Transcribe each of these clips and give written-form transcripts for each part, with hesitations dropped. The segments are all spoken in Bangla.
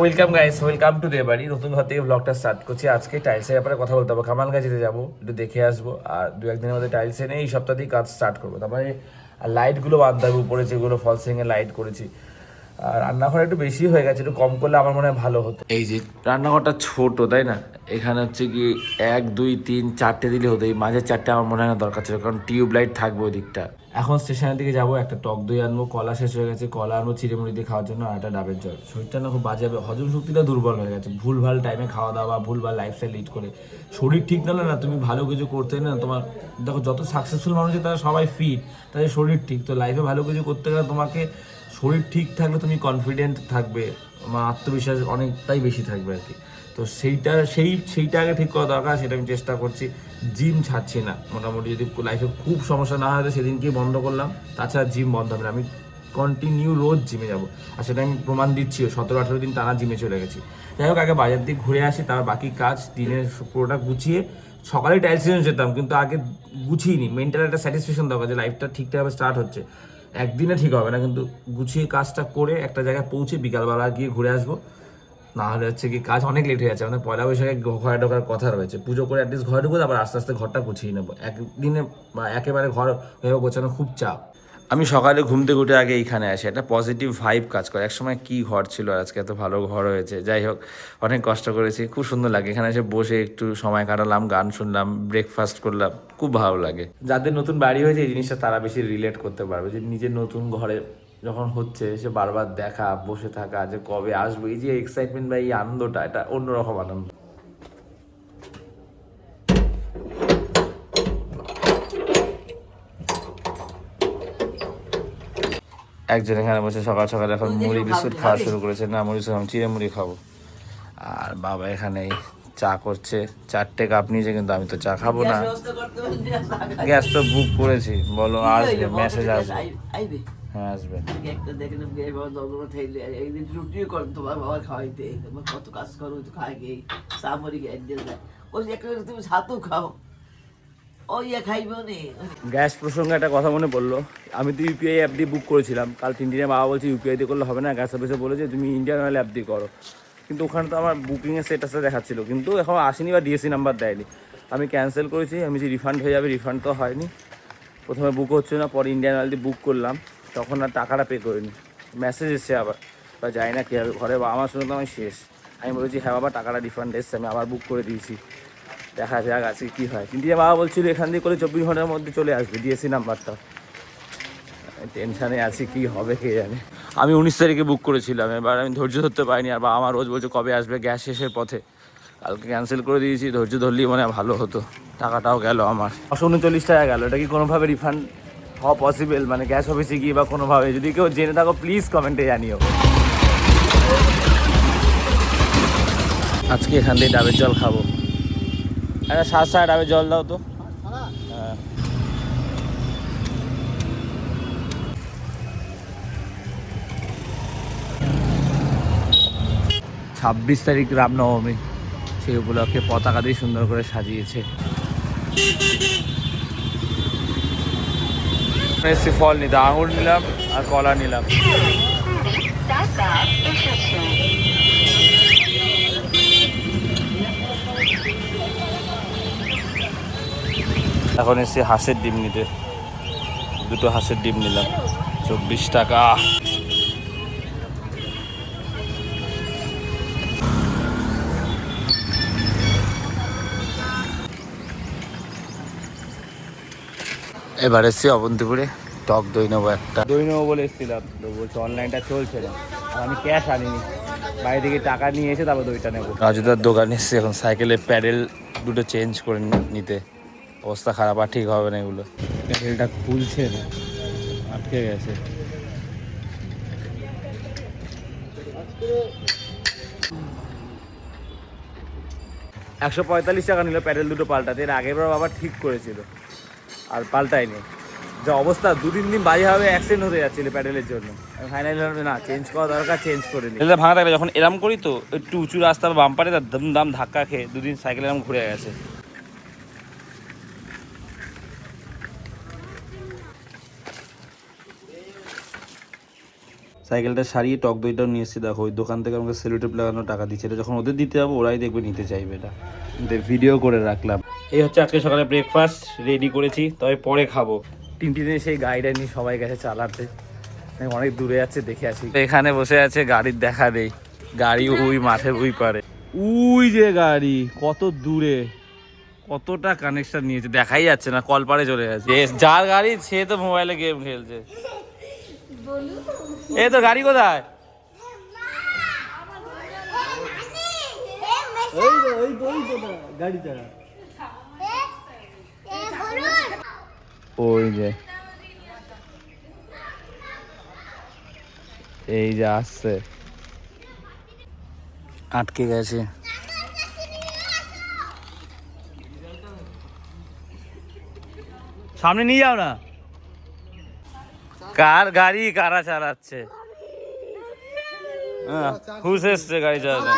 Welcome guys, welcome to Debari. নতুন ঘর থেকে ব্লগটা স্টার্ট করছি। আজকে টাইলসের ব্যাপারে কথা বলতে হবে। কামালগাছিতে যাবো, একটু দেখে আসবো, আর দু একদিনের মধ্যে টাইলস এনে এই সপ্তাহতেই কাজ স্টার্ট করবো। তারপরে লাইটগুলো বাঁধতে হবে উপরে, যেগুলো ফল সিলিংয়ে লাইট করেছি। আর রান্নাঘর একটু বেশি হয়ে গেছে, একটু কম করলে আমার মনে হয় ভালো হতো। এই যে রান্নাঘরটা ছোট, তাই না? এখানে হচ্ছে কি 1 2 3 4টে দিলে হতো, এই মাঝে 4টে আমার মনে হয় না দরকার ছিল, কারণ টিউব লাইট থাকবে ওই দিকটা। এখন স্টেশনের দিকে যাবো, একটা টক দই আনবো, কলা শেষ হয়ে গেছে, কলা আনবো চিড়েমুড়ি দিয়ে খাওয়ার জন্য, আর একটা ডাবের জল। শরীরটা না খুব বাজে হবে, হজম শক্তিটা দুর্বল হয়ে গেছে, ভুলভাল টাইমে খাওয়া দাওয়া, ভুলভাল লাইফস্টাইল লিড করে। শরীর ঠিক না হলে না তুমি ভালো কিছু করতে না, তোমার দেখো যত সাকসেসফুল মানুষ আছে তারা সবাই ফিট, তাদের শরীর ঠিক। তো লাইফে ভালো কিছু করতে গেলে তোমাকে শরীর ঠিক থাকলে তুমি কনফিডেন্ট থাকবে, আমার আত্মবিশ্বাস অনেকটাই বেশি থাকবে আর কি। তো সেইটা আগে ঠিক করা দরকার, সেটা আমি চেষ্টা করছি। জিম ছাড়ছি না মোটামুটি, যদি লাইফে খুব সমস্যা না হয় তো সেদিনকেই বন্ধ করলাম, তাছাড়া জিম বন্ধ হবে না। আমি কন্টিনিউ রোজ জিমে যাবো, আর সেটা আমি প্রমাণ দিচ্ছিও, 17-18 দিন টানা জিমে চলে গেছি। যাই হোক, আগে বাজার দিকে ঘুরে আসি, তার বাকি কাজ দিনের পুরোটা গুছিয়ে। সকালে টাইলস যেতাম, কিন্তু আগে গুছিয়ে মেন্টাল একটা স্যাটিসফ্যাকশন দরকার যে লাইফটা ঠিকঠাকভাবে স্টার্ট হচ্ছে। একদিনে ঠিক হবে না, কিন্তু গুছিয়ে কাজটা করে একটা জায়গায় পৌঁছে বিকালবেলা গিয়ে ঘুরে আসবো। না হলে হচ্ছে কি কাজ অনেক লেট হয়ে যাচ্ছে, আমাদের পয়লা বৈশাখে ঘরে ঢোকার কথা রয়েছে, পুজো করে অ্যাটলিস্ট ঘরে ঢুকবো, তারপর আস্তে আস্তে ঘরটা গুছিয়ে নেবো। একদিনে বা একেবারে ঘর হয়ে গোছানো খুব চাপ। আমি সকালে ঘুম থেকে উঠে আগে এইখানে আসি, একটা পজিটিভ ভাইব কাজ করে। একসময় কি ঘর ছিল, আজকে এত ভালো ঘর হয়েছে। যাই হোক, অনেক কষ্ট করেছি, খুব সুন্দর লাগে এখানে এসে বসে একটু সময় কাটালাম, গান শুনলাম, ব্রেকফাস্ট করলাম, খুব ভালো লাগে। যাদের নতুন বাড়ি হয়েছে এই জিনিসটা তারা বেশি রিলেট করতে পারবে, যে নিজের নতুন ঘরে যখন হচ্ছে সে বারবার দেখা, বসে থাকা, যে কবে আসবো, এই যে এক্সাইটমেন্ট বা এই আনন্দটা, এটা অন্যরকম আনন্দ। একজন এখানে বসে সকাল সকাল এখন মুড়ি বিস্কুট খাওয়া শুরু করেছে। না, মুড়ি বিস্কুট, চিড়ে মুড়ি খাবো। আর বাবা এখানে চা করছে, 4টে কাপ নিয়েছে, কিন্তু আমি তো চা খাবো না। গ্যাস তো বুক করেছি, বলো আসবে, মেসেজ আসবে। হ্যাঁ আসবে। তোমার বাবা খাওয়াইতে কত কাজ করো, খাই গিয়ে চা মরি গিয়ে তুমি ছাতু খাও। গ্যাস প্রসঙ্গে একটা কথা মনে পড়লো, আমি তো ইউপিআই অ্যাপ দিয়ে বুক করেছিলাম। কাল 3 দিনে বাবা বলছে ইউপিআই দিয়ে করলে হবে না, গ্যাস অফিসে বলেছে তুমি ইন্ডিয়ান অয়েল অ্যাপ দিয়ে করো। কিন্তু ওখানে তো আমার বুকিংয়ের স্ট্যাটাসে দেখাচ্ছিল, কিন্তু এখন আসেনি বা ডিএসসি নাম্বার দেয়নি। আমি ক্যান্সেল করেছি, আমি যে রিফান্ড হয়ে যাবে, রিফান্ড তো হয়নি। প্রথমে বুক হচ্ছে না, পরে ইন্ডিয়ান অয়েল দিয়ে বুক করলাম, তখন আর টাকাটা পে করিনি। মেসেজ এসছে আবার, বা যাই না কীভাবে, ঘরে বাবা আমার সঙ্গে তো আমি শেষ। আমি বলেছি হ্যাঁ বাবা, টাকাটা রিফান্ড এসছে, আমি আবার বুক করে দিয়েছি, দেখা যাক আজকে কী হয়। কিন্তু বাবা বলছিল এখান দিয়ে করে 24 ঘন্টার মধ্যে চলে আসবে ডিএসসি নাম্বারটা। টেনশানে আছি কী হবে কে জানে। আমি 19 তারিখে বুক করেছিলাম, এবার আমি ধৈর্য ধরতে পারিনি, আর বাবা আমার রোজ বলছে কবে আসবে, গ্যাস শেষের পথে। কালকে ক্যান্সেল করে দিয়েছি, ধৈর্য ধরলেই মানে ভালো হতো। টাকাটাও গেল আমার, 139 টাকা গেল। এটা কি কোনোভাবে রিফান্ড হওয়া পসিবল, মানে গ্যাস অফিসে গিয়ে বা কোনোভাবে? যদি কেউ জেনে থাকো প্লিজ কমেন্টে জানিও। আজকে এখান থেকে ডাবের জল খাবো। একটা 7 ডাবের জল দাও তো। হ্যাঁ, 26 তারিখ রামনবমী, সেই উপলক্ষে পতাকা দিয়ে সুন্দর করে সাজিয়েছে। এসছি ফল নিতে, আঙুর নিলাম আর কলা নিলাম। এখন এসছি হাঁসের ডিম নিতে, 2টো হাঁসের ডিম নিলাম, 24 টাকা। এবার এসছি অবন্তিপুরে, টক দই নেবো, একটা দই নেবো বলে এসেছিলাম, তো বলছে অনলাইনটা চলছে না, আর আমি ক্যাশ আনিনি, বাইরে থেকে টাকা নিয়ে এসে তারপর দইটা নেবো। রাজুদার দোকান এসছে, এখন সাইকেলের প্যাডেল 2টো চেঞ্জ করে নিতে। অবস্থা খারাপ, আর ঠিক হবে না এগুলো, প্যাডেলটা খুলছে না, আটকে গেছে। $145 নিল প্যাডেল 2টো পাল্টাতে, এর আগের বার বাবা ঠিক করেছিল আর পাল্টায়নি। যা অবস্থা, 2-3 দিন বাজে হবে, অ্যাক্সিডেন্ট হতে যাচ্ছিল প্যাডেলের জন্য। ফাইনালি না, চেঞ্জ করা দরকার, চেঞ্জ করে নিই। ভাঙা থাকলে যখন এরম করি তো একটু উঁচু রাস্তা বা বাম্পারে তার দাম ধাক্কা খেয়ে 2 দিন সাইকেল এরম ঘুরে গেছে। সাইকেলটা সারিয়ে টক দইটাও নিয়ে এসেছি, দেখো ওই দোকান থেকে আমাকে সেলুটেপ লাগানো টাকা দিচ্ছে, এটা যখন ওদের দিতে যাবো ওরাই দেখবে নিতে চাইবে, এটা ভিডিও করে রাখলাম। এই হচ্ছে আজকে সকালে ব্রেকফাস্ট রেডি করেছি, তবে পরে খাবো। টিনটিনে সেই গাড়িটা নিয়ে সবাই গেছে চালাতে, অনেক দূরে যাচ্ছে, দেখে আসি। এখানে বসে আছে, গাড়ির দেখা নেই, গাড়ি ওই মাঠের ওই পারে, উই যে গাড়ি কত দূরে, কতটা কানেকশন নিয়েছে দেখাই যাচ্ছে না, কলপারে চলে গেছে। যার গাড়ি সে তো মোবাইলে গেম খেলছে। এই তো গাড়ি কোথায়? ওই যে এই যে আসছে, আটকে গেছে। সামনে নিয়ে যাও না। কার গাড়ি কারা চালাচ্ছে? হুশ এসছে গাড়ি চালাতে।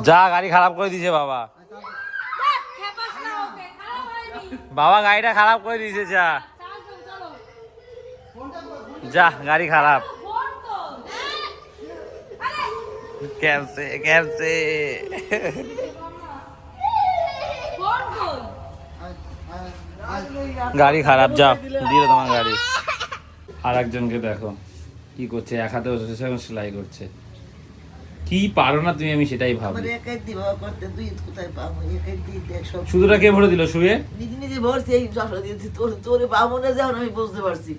যা গাড়ি খারাপ করে দিয়েছে বাবা, বাবা গাড়িটা খারাপ করে দিয়েছে, যা যা গাড়ি খারাপ। ক্যান্সে ক্যান্সে গাড়ি খারাপ, যাও দিল তোমার গাড়ি। আর একজনকে দেখো কি করছে, এক হাতে বসে এখন সেলাই করছে। কি পারো না তুমি, আমি সেটাই ভাবি। শুধুটা কে ভরে দিল শুয়ে? নিজে নিজে ভরছি, এই তোরে পাবো না যখন আমি বুঝতে পারছি।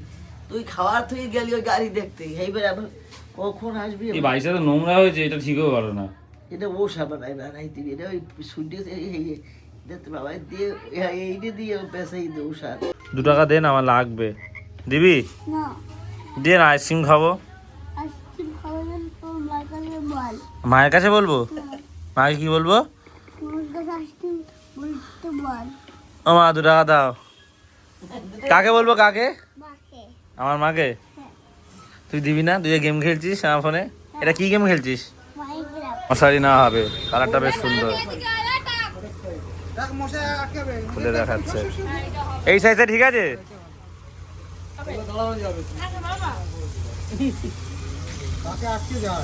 তুই খাওয়ার তুই গেলি ওই গাড়ি দেখতে, এইবার আবার কখন আসবি? এই বাড়িটা তো নোংরা হয়েছে, এটা ঠিকও পারো না। এটা ও সাবানাই বানাই দিবি, এটা ওই সূর্য বাবা দিয়ে এইটা দিয়ে পেশাই দে সার। 2 টাকা দেন, আমার লাগবে। দিবি দিয়ে না, আইসক্রিম খাবো। মায়ের কাছে বলবো? মাকে কি বলবো? ও মা 2 টাকা দাও। কাকে বলবো, কাকে? আমার মাকে। তুই দিবি না? তুই গেম খেলছিস আমার ফোনে, এটা কি গেম খেলছিস? মশারি না হবে, কালারটা বেশ সুন্দর, খুলে দেখাচ্ছে। এই সাইজে ঠিক আছে?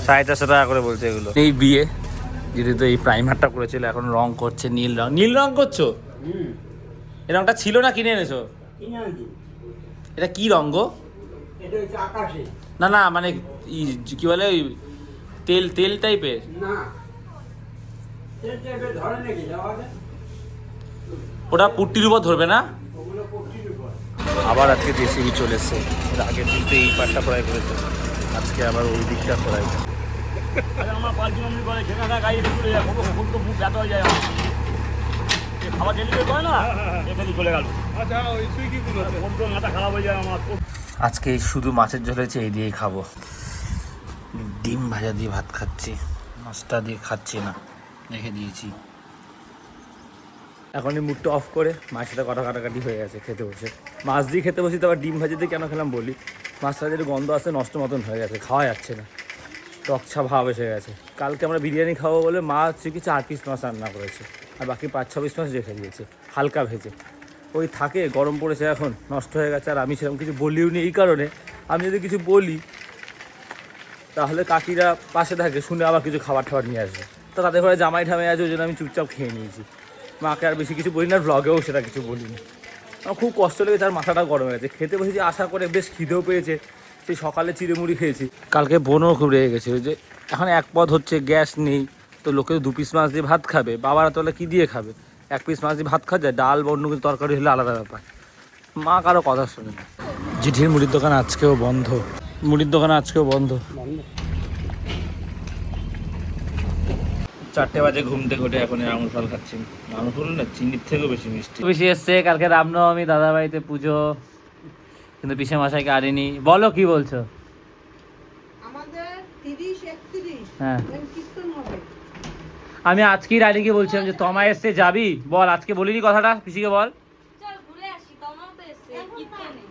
450 টাকা করে বলছে এগুলো। এই বিয়ে যদি তো এই প্রাইমারটা করেছিল, এখন রং করছে নীল রং। নীল রং করছো? এই রংটা ছিল না কিনে এনেছো? এটা কি রং গো? না না মানে কি বলে, ওই তেল তেল টাইপের? ওটা পুট্টির উপর ধরবে না? আবার আজকে জেসিবি চলে এসছে, আগের দিন তো এই পাটটা ক্রয় করেছে, আজকে আবার ওই দিকটা ক্রয়। আমার 5 কিলোমিটার করে সেখানে গাড়ি চলে যায়, ফটো মুখ ব্যথা হয়ে যায় আমার। খাবার ডেলিভারি করে না, এখানে চলে গেল। আচ্ছা ওই সুইগিগুলো ফটো মাথা খারাপ হয়ে যায় আমার। আজকে শুধু মাছের ঝোল হয়েছে, এই দিয়েই খাবো। ডিম ভাজা দিয়ে ভাত খাচ্ছি, মাছটা দিয়ে খাচ্ছি না, রেখে দিয়েছি। এখন এই মুডটা অফ করে মাছের সাথে কটা কাটাকাটি হয়ে গেছে, খেতে বসে। মাছ দিয়ে খেতে বসি তো আবার ডিম ভাজি দিয়ে কেন খেলাম বলি, মাছটা যেটা গন্ধ আসছে নষ্ট মতন হয়ে গেছে, খাওয়া যাচ্ছে না, টকছা ভাব এসে গেছে। কালকে আমরা বিরিয়ানি খাবো বলে মা হচ্ছে কি 4 পিস মাছ রান্না করেছে, আর বাকি 5-6 পিস মাছ রেখে দিয়েছে হালকা ভেজে। ওই থাকে, গরম পড়েছে এখন, নষ্ট হয়ে গেছে। আর আমি সেরকম কিছু বলিও নি, এই কারণে আমি যদি কিছু বলি তাহলে কাকিরা পাশে থাকে, শুনে আবার কিছু খাবার টাবার নিয়ে আসবে, তো তাদের ঘরে জামাই ঠামাই আছে, ওই জন্য আমি চুপচাপ খেয়ে নিয়েছি। মাকে আর বেশি কিছু বলি না, ব্লগেও সেটা কিছু বলিনি। আমার খুব কষ্ট লেগেছে, আর মাথাটা গরম হয়ে গেছে। খেতে বসেছি আশা করে, বেশ খিদেও পেয়েছে, সেই সকালে চিড়েমুড়ি খেয়েছি। কালকে বোনও খুব রেগে গেছে, ওই যে এখন 1 পদ হচ্ছে, গ্যাস নেই, তো লোকে 2 পিস মাছ দিয়ে ভাত খাবে, বাবারা তাহলে কী দিয়ে খাবে? 1 পিস মাছ দিয়ে ভাত খাওয়া যায়, ডাল বা অন্য কিছু তরকারি হলে আলাদা ব্যাপার। মা কারো কথা শোনে না। জিঠির মুড়ির দোকান আজকেও বন্ধ, মুড়ির দোকান আজকেও বন্ধ। 4টে বাজে ঘুম থেকে উঠে এখন আঙুর ফল খাচ্ছি। আঙুর ফল না চিনির থেকেও বেশি মিষ্টি। বেশি এসছে, কালকে রামনবমী, দাদা বাড়িতে পুজো, কিন্তু পিসে মশাইকে আনিনি। বলো কি বলছো? আমাদের 30-31 হ্যাঁ, কীর্তন হবে। আমি আজকেই রানীকে বলছিলাম যে তমা এসছে যাবি, বল। আজকে বলিনি কথাটা, পিসিকে বল। চল ঘুরে আসি, তোমাও তো এসছে কীর্তনে।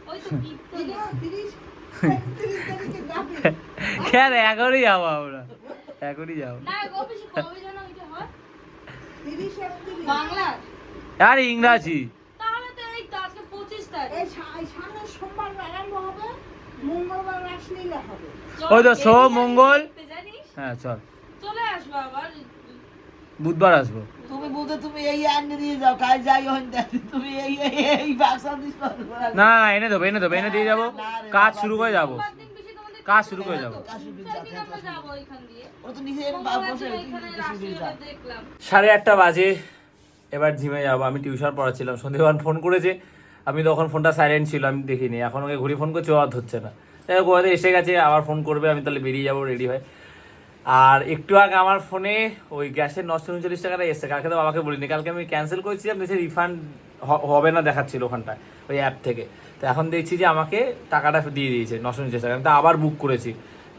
ওই তো কীর্তনে 30-31 তারিখে যাবে। কেন এখনই যাবো আমরা, এখনই যাবো। না গোপিস কবে যেন ওইটা হয়? 30-31 বাংলা? আর ইংরাজি। তাহলে তো এই তো আজকে তারিখ এই সামনের সোমবার আরম্ভ হবে, মঙ্গলবার রাসলীলা হবে। চল, ওই তো এই সোম, দিন মঙ্গল। দেখতে জানিস? হ্যাঁ চল, চলে আসবো আবার। বুধবার আসবো। তুমি বুঝে তুমি এই আইনে দিয়ে যাও, কাজ যাই হন তুমি এই বাক্সা দিস না এনে দেবো এনে দিয়ে যাবো, কাজ শুরু করে যাবো, সোমবার দিন বেশি তোমাদের কাজ শুরু করে যাবো। একদিন আমরা যাবো ওইখান দিয়ে। ও তো নিজে মঙ্গলবার বসে দিন ওইখানে রাসলীলা দেখলাম। 8:30 বাজে, এবার জিমে যাবো। আমি টিউশন পড়াচ্ছিলাম, সন্ধেবান ফোন করেছে, আমি তখন ফোনটা সাইলেন্ট ছিল, আমি দেখিনি। এখন ওকে ঘুরি ফোন করছে, ও আর ধরছে না। তাই কোথাতে এসে গেছে, আবার ফোন করবে, আমি তাহলে বেরিয়ে যাবো রেডি হয়। আর একটু আগে আমার ফোনে ওই গ্যাসের 939 টাকাটা এসছে, কালকে তো বাবাকে বলিনি, কালকে আমি ক্যান্সেল করেছিলাম, সে রিফান্ড হবে না দেখাচ্ছিল ওখানটায় ওই অ্যাপ থেকে। তো এখন দেখছি যে আমাকে টাকাটা দিয়ে দিয়েছে 939 টাকা, আমি তো আবার বুক করেছি।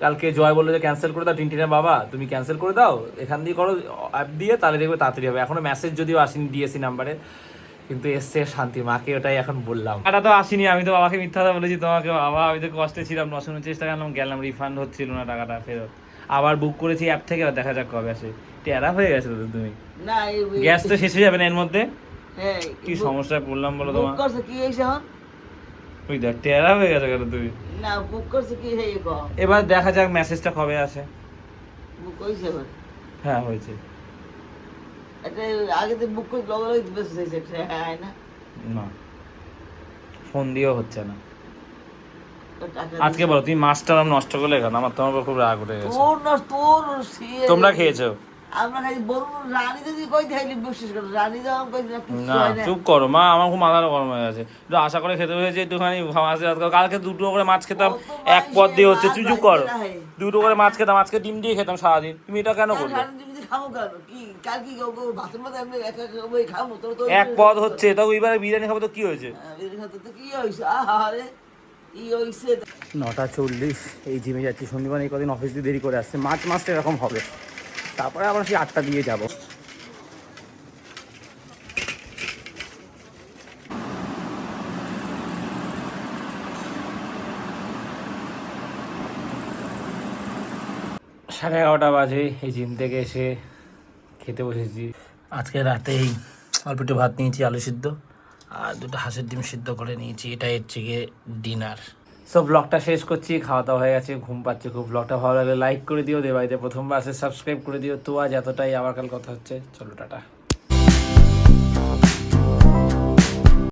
কালকে জয় বললো যে ক্যান্সেল করে দাও, টিনটিনের বাবা তুমি ক্যান্সেল করে দাও, এখান দিয়ে করো অ্যাপ দিয়ে, তাহলে দেখবে তাড়াতাড়ি হবে। এখনো মেসেজ যদিও আসেনি ডিএসসি নাম্বারে, কিন্তু এসছে শান্তি, মাকে ওটাই এখন বললাম। টাকা তো আসেনি, আমি তো বাবাকে মিথ্যা কথা বলেছি তোমাকে, বাবা আমি তো কষ্টে ছিলাম, 939 টাকা গেলাম, রিফান্ড হচ্ছিল না টাকাটা ফেরত। আবার বুক করেছি অ্যাপ থেকে, আর দেখা যাক কবে আসে। টেরা হয়ে গেছে তো তুমি, না গ্যাস তো শেষ হয়ে যাবে না এর মধ্যে। হ্যাঁ কি সমস্যায় পড়লাম বলো বুক তোমার? করছে কি হয়েছে হন? ওই দেখ টেরা হয়ে গেছে কেন তুমি। না বুক করছে কি হয়ে গো? এবার দেখা যাক মেসেজটা কবে আসে। বুক হয়েছে এবার? হ্যাঁ হয়েছে। এটা আগে তো বুক করে লগে লগে বেশ হয়েছে, হ্যাঁ না না ফোন দিয়েও হচ্ছে না। তো টাকা আজকে বলো তুমি মাছটা নষ্ট করলে কেন? আমার তোমার উপর খুব রাগ উঠে গেছে। তোর না তোর সে- তোমরা খেয়েছো? আমরা খাই বড় রানী যদি কই থাইলি বিশেষ করে রানী যখন কই না কিছু না হয় না। চুপ করো মা, আমার খুব মাথাটা গরম হয়ে গেছে। একটু আশা করে খেতে হয়েছে একটুখানি মাছ রাত করে। কালকে 2টো করে মাছ খেতাম, এক পদ দিয়ে হচ্ছে, চুপ করো। 2টো করে মাছ খেতাম, আজকে ডিম দিয়ে খেতাম সারাদিন, তুমি এটা কেন করলে? রানী যদি খামো কেন কি কাল কি ভাতের মধ্যে আমি একা একা ওই খামো তোর তো এক পদ হচ্ছে, তাও এবারে বিরিয়ানি খাবো তো কি হয়েছে? তো কি হইছে আহারে কি হইছে? 9:40 এই জিমে যাচ্ছি। শনিবার এই কদিন অফিস দিয়ে দেরি করে আসছে, মাছটা এরকম হবে, তারপরে আবার সেই 8টা দিয়ে যাবো। সাড়ে 11টা বাজে, এই জিম থেকে এসে খেতে বসেছি। আজকে রাতেই অল্প একটু ভাত নিয়েছি, আলু সিদ্ধ আর 2টো হাঁসের ডিম সিদ্ধ করে নিয়েছি। এটাই হচ্ছে গিয়ে ডিনার। সো ব্লগটা শেষ করছি, খাওয়া দাওয়া হয়ে গেছে, ঘুম পাচ্ছে খুব। ব্লগটা ভালো লাগলে লাইক করে দিও, বাড়িতে প্রথমবার আসে সাবস্ক্রাইব করে দিও। তো আজ এতটাই, আবার কাল কথা হচ্ছে, চলো টাটা।